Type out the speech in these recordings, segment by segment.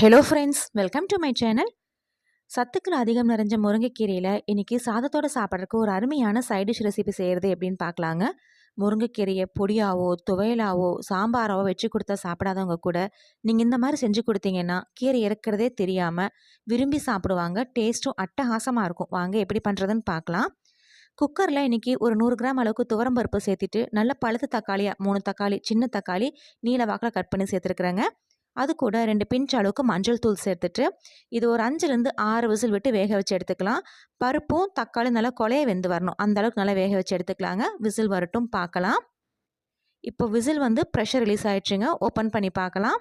Hello friends, welcome to my channel. சத்துக்கள் அதிகம் நிறைஞ்ச முருங்கைக்கீரையில் இன்றைக்கி சாதத்தோடு சாப்பிட்றதுக்கு ஒரு அருமையான சைட் டிஷ் ரெசிபி செய்கிறது எப்படின்னு பார்க்கலாங்க. முருங்கைக்கீரையை பொடியாவோ துவையலாவோ சாம்பாராவோ வச்சு கொடுத்தா சாப்பிடாதவங்க கூட நீங்கள் இந்த மாதிரி செஞ்சு கொடுத்தீங்கன்னா கீரை இறக்கிறதே தெரியாமல் விரும்பி சாப்பிடுவாங்க. டேஸ்ட்டும் அட்டகாசமாக இருக்கும். வாங்க எப்படி பண்ணுறதுன்னு பார்க்கலாம். குக்கரில் இன்றைக்கி ஒரு 100 கிராம் அளவுக்கு துவரம்பருப்பு சேர்த்துட்டு நல்ல பழுத்த தக்காளியாக 3 தக்காளி சின்ன தக்காளி நீல வாக்கில் கட் பண்ணி சேர்த்துருக்குறேங்க. அது கூட 2 பிஞ்ச் அளவுக்கு மஞ்சள் தூள் சேர்த்துட்டு இது ஒரு 5லேருந்து 6 விசில் விட்டு வேக வச்சு எடுத்துக்கலாம். பருப்பும் தக்காளி நல்லா கொலைய வெந்து வரணும். அந்த அளவுக்கு நல்லா வேக வச்சு எடுத்துக்கலாங்க. விசில் வரட்டும் பார்க்கலாம். இப்போ விசில் வந்து ப்ரெஷர் ரிலீஸ் ஆயிடுச்சுங்க. ஓப்பன் பண்ணி பார்க்கலாம்.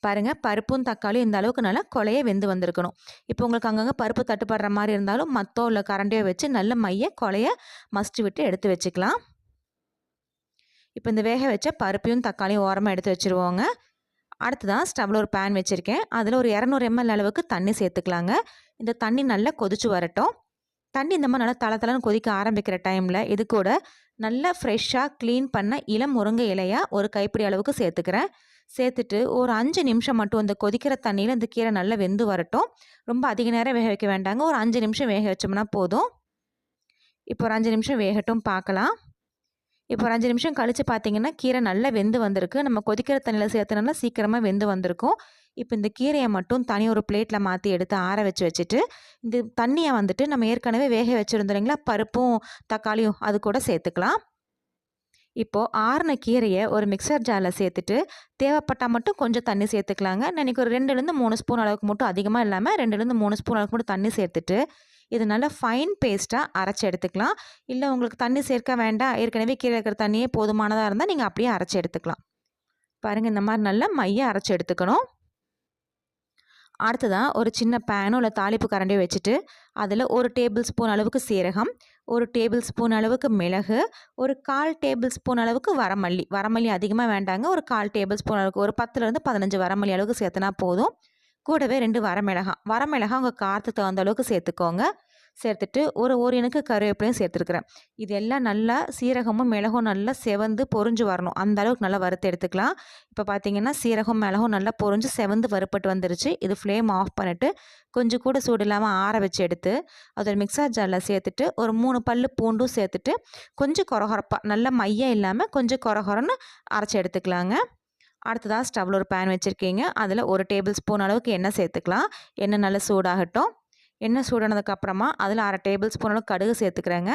பாருங்கள், பருப்பும் தக்காளியும் இந்த அளவுக்கு நல்லா கொலைய வெந்து வந்திருக்கணும். இப்போ உங்களுக்கு அங்கங்கே பருப்பு தட்டுப்படுற மாதிரி இருந்தாலும் மத்தோ இல்லை கரண்டியோ வச்சு நல்ல மைய கொலைய மஸ்ட் விட்டு எடுத்து வச்சுக்கலாம். இப்போ இந்த வேக வச்ச பருப்பையும் தக்காளியும் ஓரமாக எடுத்து வச்சுருவோங்க. அடுத்ததான் ஸ்டவ்வில் ஒரு பேன் வச்சுருக்கேன். அதில் ஒரு 200 ml அளவுக்கு தண்ணி சேர்த்துக்கலாங்க. இந்த தண்ணி நல்லா கொதிச்சு வரட்டும். தண்ணி இந்த மாதிரி நல்லா தளன்னு கொதிக்க ஆரம்பிக்கிற டைமில் இது கூட நல்லா ஃப்ரெஷ்ஷாக க்ளீன் பண்ண இளம் முருங்கை இலையாக ஒரு கைப்பிடி அளவுக்கு சேர்த்துக்கிறேன். சேர்த்துட்டு ஒரு 5 நிமிஷம் மட்டும் இந்த கொதிக்கிற தண்ணியில் இந்த கீரை நல்லா வெந்து வரட்டும். ரொம்ப அதிக நேரம் வேக வைக்க வேண்டாங்க. ஒரு 5 நிமிஷம் வேக வச்சோம்னா போதும். இப்போ ஒரு 5 நிமிஷம் வேகட்டும் பார்க்கலாம். இப்போ ஒரு 5 நிமிஷம் கழித்து பார்த்தீங்கன்னா கீரை நல்லா வெந்து வந்திருக்கு. நம்ம கொதிக்கிற தண்ணியில் சேர்த்தனால சீக்கிரமாக வெந்து வந்திருக்கும். இப்போ இந்த கீரையை மட்டும் தனி ஒரு பிளேட்டில் மாற்றி எடுத்து ஆற வச்சுட்டு இந்த தண்ணியை வந்துட்டு நம்ம ஏற்கனவே வேக வச்சுருந்தோம் இல்லைங்களா, பருப்பும் தக்காளியும் அது கூட சேர்த்துக்கலாம். இப்போது ஆறின கீரையை ஒரு மிக்சர் ஜாரில் சேர்த்துட்டு தேவைப்பட்டால் மட்டும் கொஞ்சம் தண்ணி சேர்த்துக்கலாங்க. நான் இன்றைக்கி ஒரு 2லேருந்து 3 ஸ்பூன் அளவுக்கு மட்டும், அதிகமாக இல்லாமல் 2லேருந்து 3 ஸ்பூன் அளவுக்கு மட்டும் தண்ணி சேர்த்துட்டு இது நல்லா ஃபைன் பேஸ்ட்டாக அரைச்சி எடுத்துக்கலாம். இல்லை உங்களுக்கு தண்ணி சேர்க்க வேண்டாம், ஏற்கனவே கீரை இருக்கிற தண்ணியே போதுமானதாக இருந்தால் நீங்கள் அப்படியே அரைச்சி எடுத்துக்கலாம். பாருங்கள், இந்த மாதிரி நல்லா மைய அரைச்சி எடுத்துக்கணும். அடுத்ததாக ஒரு சின்ன பேனோ இல்லை தாளிப்பு கரண்டியோ வச்சுட்டு அதில் 1 டேபிள் ஸ்பூன் அளவுக்கு சீரகம், 1 டேபிள் ஸ்பூன் அளவுக்கு மிளகு, ஒரு 1/4 டேபிள் ஸ்பூன் அளவுக்கு வரமல்லி அதிகமாக வேண்டாங்க. ஒரு 1/4 டேபிள் ஸ்பூன் அளவுக்கு, ஒரு 10லேருந்து 15 வரமல்லி அளவுக்கு சேர்த்துனா போதும். கூடவே 2 வரமிளகாய் உங்கள் காரத்துக்கு தகுந்த அளவுக்கு சேர்த்துக்கோங்க. சேர்த்துட்டு ஒரு இனுக்கு கருவேப்பிலையும் சேர்த்துருக்குறேன். இது எல்லாம் நல்லா சீரகமும் மிளகும் நல்லா செவந்து பொரிஞ்சு வரணும். அந்த அளவுக்கு நல்லா வறுத்து எடுத்துக்கலாம். இப்போ பார்த்தீங்கன்னா சீரகம் மிளகும் நல்லா பொரிஞ்சு செவந்து வறுப்பட்டு வந்துருச்சு. இது ஃப்ளேம் ஆஃப் பண்ணிவிட்டு கொஞ்சம் கூட சூடு இல்லாமல் ஆற வச்சு எடுத்து அதை மிக்சர் ஜாரில் சேர்த்துட்டு ஒரு 3 பல்லு பூண்டும் சேர்த்துட்டு கொஞ்சம் கொரகொரப்பாக, நல்லா மையம் இல்லாமல் கொஞ்சம் கொரகொரன்னு அரைச்சி எடுத்துக்கலாங்க. அடுத்ததாக ஸ்டவ்வில் ஒரு பேன் வச்சுருக்கீங்க. அதில் 1 டேபிள் ஸ்பூன் அளவுக்கு எண்ணெய் சேர்த்துக்கலாம். எண்ணெய் நல்லா சூடாகட்டும். எண்ணெய் சூடானதுக்கப்புறமா அதில் 1/2 டேபிள் ஸ்பூன் அளவுக்கு கடுகு சேர்த்துக்கிறேங்க.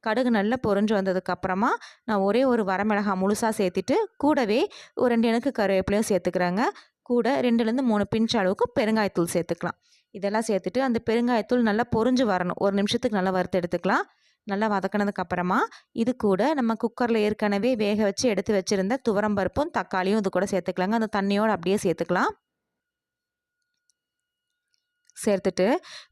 கடுகு நல்லா பொரிஞ்சு வந்ததுக்கப்புறமா நான் ஒரு வரமிளகாய் முழுசாக சேர்த்துட்டு கூடவே ஒரு 2 இனுக்கு கருவேப்பிலையும் சேர்த்துக்கிறேங்க. கூட 2லேருந்து 3 பிஞ்ச் அளவுக்கு பெருங்காயத்தூள் சேர்த்துக்கலாம். இதெல்லாம் சேர்த்துட்டு அந்த பெருங்காயத்தூள் நல்லா பொரிஞ்சு வரணும். 1 நிமிஷத்துக்கு நல்லா வறுத்து எடுத்துக்கலாம். நல்லா வதக்கினதுக்கப்புறமா இது கூட நம்ம குக்கரில் ஏற்கனவே வேக வச்சு எடுத்து வச்சுருந்த துவரம்பருப்பும் தக்காளியும் இது கூட சேர்த்துக்கலாங்க. அந்த தண்ணியோடு அப்படியே சேர்த்துக்கலாம். சேர்த்துட்டு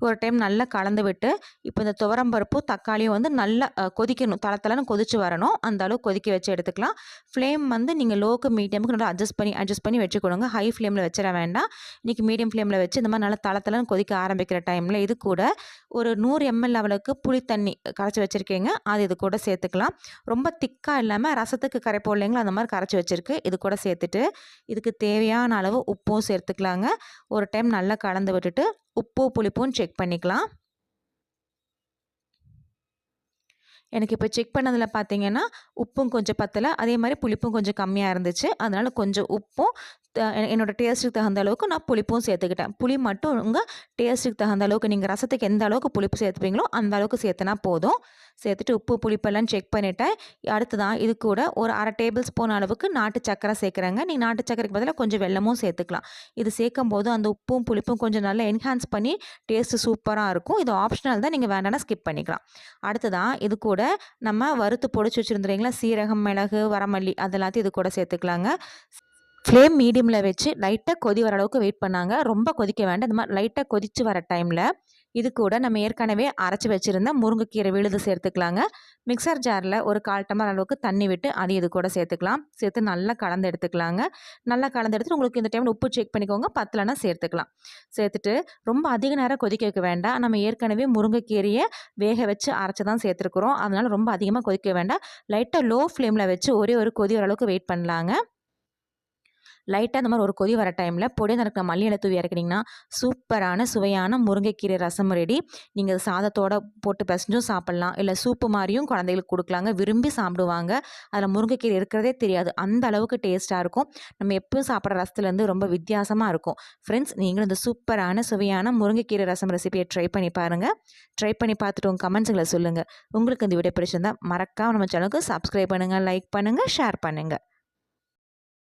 ஒரு டைம் நல்லா கலந்து விட்டு இப்போ இந்த துவரம்பருப்பும் தக்காளியும் வந்து நல்லா கொதிக்கணும். தளன்னு கொதிச்சு வரணும். அந்த அளவுக்கு கொதிக்க வச்சு எடுத்துக்கலாம். ஃப்ளேம் வந்து நீங்கள் லோக்கு மீடியமுக்கு நல்லா அட்ஜஸ்ட் பண்ணி வச்சுக்கணுங்க. ஹை ஃப்ளேமில் வச்சிட வேண்டாம். இன்றைக்கி மீடியம் ஃப்ளேமில் வச்சு இந்த மாதிரி நல்லா தளன்னு கொதிக்க ஆரம்பிக்கிற டைமில் இது கூட ஒரு 100 ml அளவுக்கு புளி தண்ணி கரைச்சி வச்சுருக்கீங்க. அது இது கூட சேர்த்துக்கலாம். ரொம்ப திக்காக இல்லாமல் ரசத்துக்கு கரைப்போம் இல்லைங்களா, அந்த மாதிரி கரைச்சி வச்சுருக்கு. இது கூட சேர்த்துட்டு இதுக்கு தேவையான அளவு உப்பும் சேர்த்துக்கலாங்க. ஒரு டைம் நல்லா கலந்து விட்டுட்டு உப்பு புளிப்பும் செக் பண்ணிக்கலாம். எனக்கு இப்போ செக் பண்ணதில் பார்த்தீங்கன்னா உப்பும் கொஞ்சம் பத்தலை, அதே மாதிரி புளிப்பும் கொஞ்சம் கம்மியாக இருந்துச்சு. அதனால் கொஞ்சம் உப்பும் என்னோடய டேஸ்ட்டுக்கு தகுந்த அளவுக்கு நான் புளிப்பும் சேர்த்துக்கிட்டேன். புளி மட்டும் உங்கள் டேஸ்ட்டுக்கு தகுந்த அளவுக்கு, நீங்கள் ரசத்துக்கு எந்த அளவுக்கு புளிப்பு சேர்த்துப்பீங்களோ அந்த அளவுக்கு சேர்த்துனா போதும். சேர்த்துட்டு உப்பு புளிப்பெல்லாம் செக் பண்ணிவிட்டேன். அடுத்ததான் இது கூட ஒரு 1/2 டேபிள் ஸ்பூன் அளவுக்கு நாட்டு சக்கரை சேர்க்குறேங்க. நீங்கள் நாட்டு சக்கரைக்கு பதிலாக கொஞ்சம் வெல்லமும் சேர்த்துக்கலாம். இது சேர்க்கும் போது அந்த உப்பும் புளிப்பும் கொஞ்சம் நல்லா என்ஹான்ஸ் பண்ணி டேஸ்ட்டு சூப்பராக இருக்கும். இது ஆப்ஷனல் தான், நீங்கள் வேண்டாம்னா ஸ்கிப் பண்ணிக்கலாம். அடுத்ததான் இது கூட நம்ம வறுத்து பொடிச்சு வச்சுருந்துறீங்களா சீரகம் மிளகு வரமல்லி அதெல்லாத்தையும் இது கூட சேர்த்துக்கலாங்க. ஃப்ளேம் மீடியமில் வச்சு லைட்டாக கொதி வர அளவுக்கு வெயிட் பண்ணாங்க. ரொம்ப கொதிக்க வேண்டாம். இந்த மாதிரி லைட்டாக கொதித்து வர டைமில் இது கூட நம்ம ஏற்கனவே அரைச்சி வச்சுருந்த முருங்கைக்கீரை விழுது சேர்த்துக்கலாங்க. மிக்சர் ஜாரில் ஒரு 1/4 டம்ளர் அளவுக்கு தண்ணி விட்டு அதையும் இது கூட சேர்த்துக்கலாம். சேர்த்து நல்லா கலந்து எடுத்துக்கலாங்க. நல்லா கலந்து எடுத்துட்டு உங்களுக்கு இந்த டைமில் உப்பு செக் பண்ணிக்கோங்க. பத்தலைன்னா சேர்த்துக்கலாம். சேர்த்துட்டு ரொம்ப அதிக நேரம் கொதிக்க வைக்க வேண்டாம். நம்ம ஏற்கனவே முருங்கைக்கீரையை வேக வச்சு அரைச்சி தான் சேர்த்துருக்குறோம். அதனால் ரொம்ப அதிகமாக கொதிக்க வேண்டாம். லைட்டாக லோ ஃப்ளேமில் வச்சு ஒரு கொதி வர அளவுக்கு வெயிட் பண்ணலாங்க. லைட்டாக அந்த மாதிரி ஒரு கொதி வர டைமில் பொடியாக நறுக்கிற மல்லி இலை தூவி இறக்குனீங்கன்னா சூப்பரான சுவையான முருங்கைக்கீரை ரசம் ரெடி. நீங்கள் சாதத்தோட போட்டு பிசைஞ்சும் சாப்பிட்லாம், இல்லை சூப்பு மாதிரியும் குழந்தைகளுக்கு கொடுக்கலாங்க. விரும்பி சாப்பிடுவாங்க. அதில் முருங்கைக்கீரை இருக்கிறதே தெரியாது, அந்த அளவுக்கு டேஸ்ட்டாக இருக்கும். நம்ம எப்பவும் சாப்பிட்ற ரசத்துலேருந்து ரொம்ப வித்தியாசமாக இருக்கும். ஃப்ரெண்ட்ஸ், நீங்களும் இந்த சூப்பரான சுவையான முருங்கைக்கீரை ரசம் ரெசிபியை ட்ரை பண்ணி பாருங்கள். ட்ரை பண்ணி பார்த்துட்டு உங்கள் கமெண்ட்ஸுங்களை சொல்லுங்கள். உங்களுக்கு இந்த வீடியோ பிடிச்சிருந்தா மறக்காம நம்ம சேனலுக்கு சப்ஸ்கிரைப் பண்ணுங்கள், லைக் பண்ணுங்கள், ஷேர் பண்ணுங்கள்.